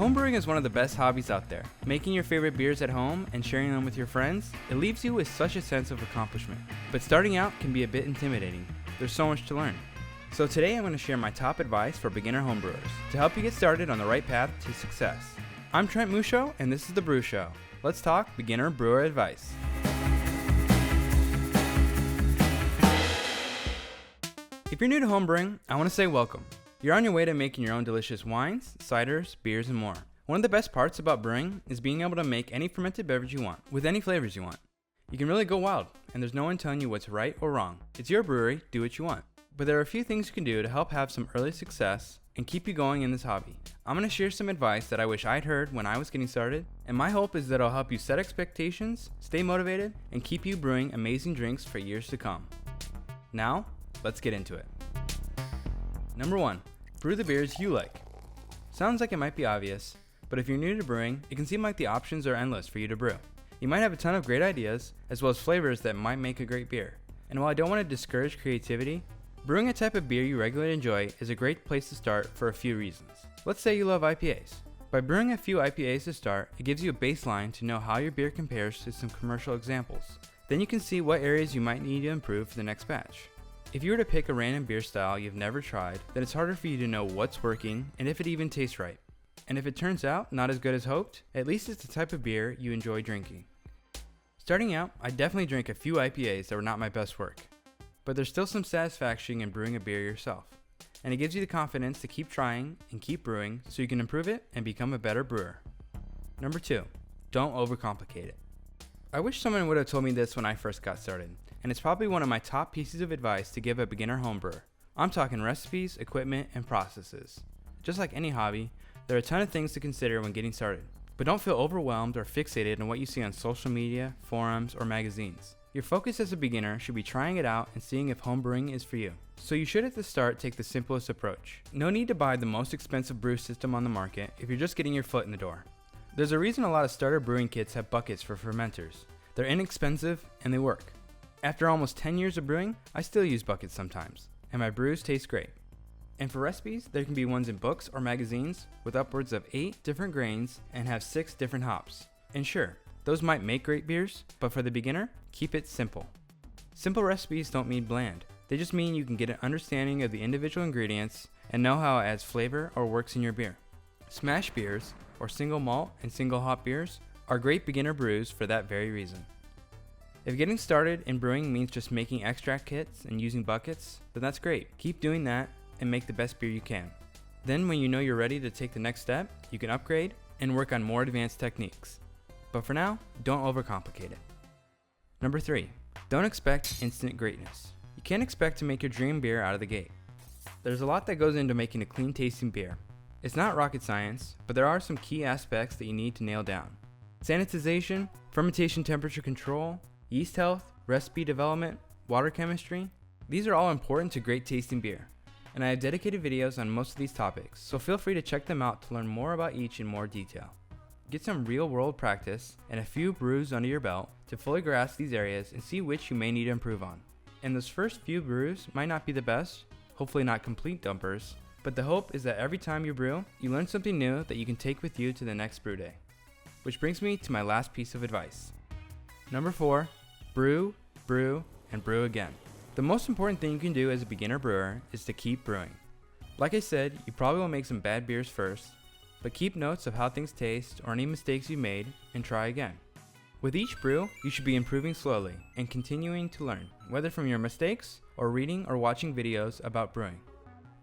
Homebrewing is one of the best hobbies out there. Making your favorite beers at home and sharing them with your friends, it leaves you with such a sense of accomplishment. But starting out can be a bit intimidating. There's so much to learn. So today I'm going to share my top advice for beginner homebrewers to help you get started on the right path to success. I'm TheBruSho and this is TheBruSho. Let's talk beginner brewer advice. If you're new to homebrewing, I want to say welcome. You're on your way to making your own delicious wines, ciders, beers, and more. One of the best parts about brewing is being able to make any fermented beverage you want, with any flavors you want. You can really go wild, and there's no one telling you what's right or wrong. It's your brewery, do what you want. But there are a few things you can do to help have some early success and keep you going in this hobby. I'm going to share some advice that I wish I'd heard when I was getting started, and my hope is that it'll help you set expectations, stay motivated, and keep you brewing amazing drinks for years to come. Now, let's get into it. Number 1. Brew the beers you like. Sounds like it might be obvious, but if you're new to brewing, it can seem like the options are endless for you to brew. You might have a ton of great ideas, as well as flavors that might make a great beer. And while I don't want to discourage creativity, brewing a type of beer you regularly enjoy is a great place to start for a few reasons. Let's say you love IPAs. By brewing a few IPAs to start, it gives you a baseline to know how your beer compares to some commercial examples. Then you can see what areas you might need to improve for the next batch. If you were to pick a random beer style you've never tried, then it's harder for you to know what's working and if it even tastes right. And if it turns out not as good as hoped, at least it's the type of beer you enjoy drinking. Starting out, I definitely drank a few IPAs that were not my best work. But there's still some satisfaction in brewing a beer yourself. And it gives you the confidence to keep trying and keep brewing so you can improve it and become a better brewer. Number 2, don't overcomplicate it. I wish someone would have told me this when I first got started. And it's probably one of my top pieces of advice to give a beginner homebrewer. I'm talking recipes, equipment, and processes. Just like any hobby, there are a ton of things to consider when getting started. But don't feel overwhelmed or fixated on what you see on social media, forums, or magazines. Your focus as a beginner should be trying it out and seeing if homebrewing is for you. So you should at the start take the simplest approach. No need to buy the most expensive brew system on the market if you're just getting your foot in the door. There's a reason a lot of starter brewing kits have buckets for fermenters. They're inexpensive and they work. After almost 10 years of brewing, I still use buckets sometimes, and my brews taste great. And for recipes, there can be ones in books or magazines with upwards of 8 different grains and have 6 different hops. And sure, those might make great beers, but for the beginner, keep it simple. Simple recipes don't mean bland. They just mean you can get an understanding of the individual ingredients and know how it adds flavor or works in your beer. Smash beers, or single malt and single hop beers, are great beginner brews for that very reason. If getting started in brewing means just making extract kits and using buckets, then that's great. Keep doing that and make the best beer you can. Then when you know you're ready to take the next step, you can upgrade and work on more advanced techniques. But for now, don't overcomplicate it. Number 3, don't expect instant greatness. You can't expect to make your dream beer out of the gate. There's a lot that goes into making a clean tasting beer. It's not rocket science, but there are some key aspects that you need to nail down. Sanitization, fermentation temperature control, yeast health, recipe development, water chemistry. These are all important to great tasting beer, and I have dedicated videos on most of these topics, so feel free to check them out to learn more about each in more detail. Get some real world practice and a few brews under your belt to fully grasp these areas and see which you may need to improve on. And those first few brews might not be the best, hopefully not complete dumpers, but the hope is that every time you brew, you learn something new that you can take with you to the next brew day. Which brings me to my last piece of advice. Number 4, brew, brew, and brew again. The most important thing you can do as a beginner brewer is to keep brewing. Like I said, you probably will make some bad beers first, but keep notes of how things taste or any mistakes you made and try again. With each brew, you should be improving slowly and continuing to learn, whether from your mistakes or reading or watching videos about brewing.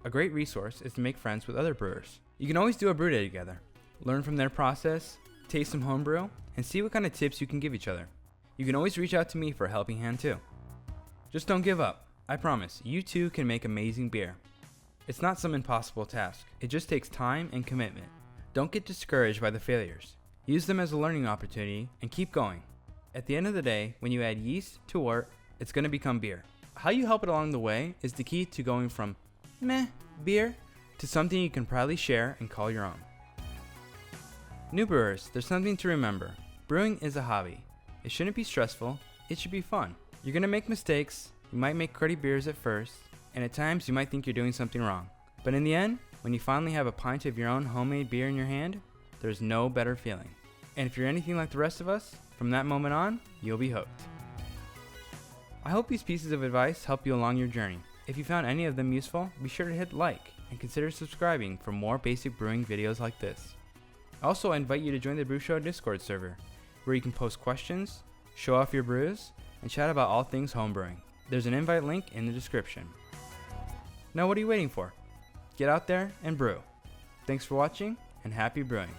A great resource is to make friends with other brewers. You can always do a brew day together, learn from their process, taste some homebrew, and see what kind of tips you can give each other. You can always reach out to me for a helping hand too. Just don't give up. I promise, you too can make amazing beer. It's not some impossible task. It just takes time and commitment. Don't get discouraged by the failures. Use them as a learning opportunity and keep going. At the end of the day, when you add yeast to wort, it's going to become beer. How you help it along the way is the key to going from meh beer to something you can proudly share and call your own. New brewers, there's something to remember. Brewing is a hobby. It shouldn't be stressful, it should be fun. You're gonna make mistakes, you might make cruddy beers at first, and at times you might think you're doing something wrong. But in the end, when you finally have a pint of your own homemade beer in your hand, there's no better feeling. And if you're anything like the rest of us, from that moment on, you'll be hooked. I hope these pieces of advice help you along your journey. If you found any of them useful, be sure to hit like and consider subscribing for more basic brewing videos like this. Also, I invite you to join the TheBruSho Discord server, where you can post questions, show off your brews, and chat about all things homebrewing. There's an invite link in the description. Now what are you waiting for? Get out there and brew. Thanks for watching, and happy brewing.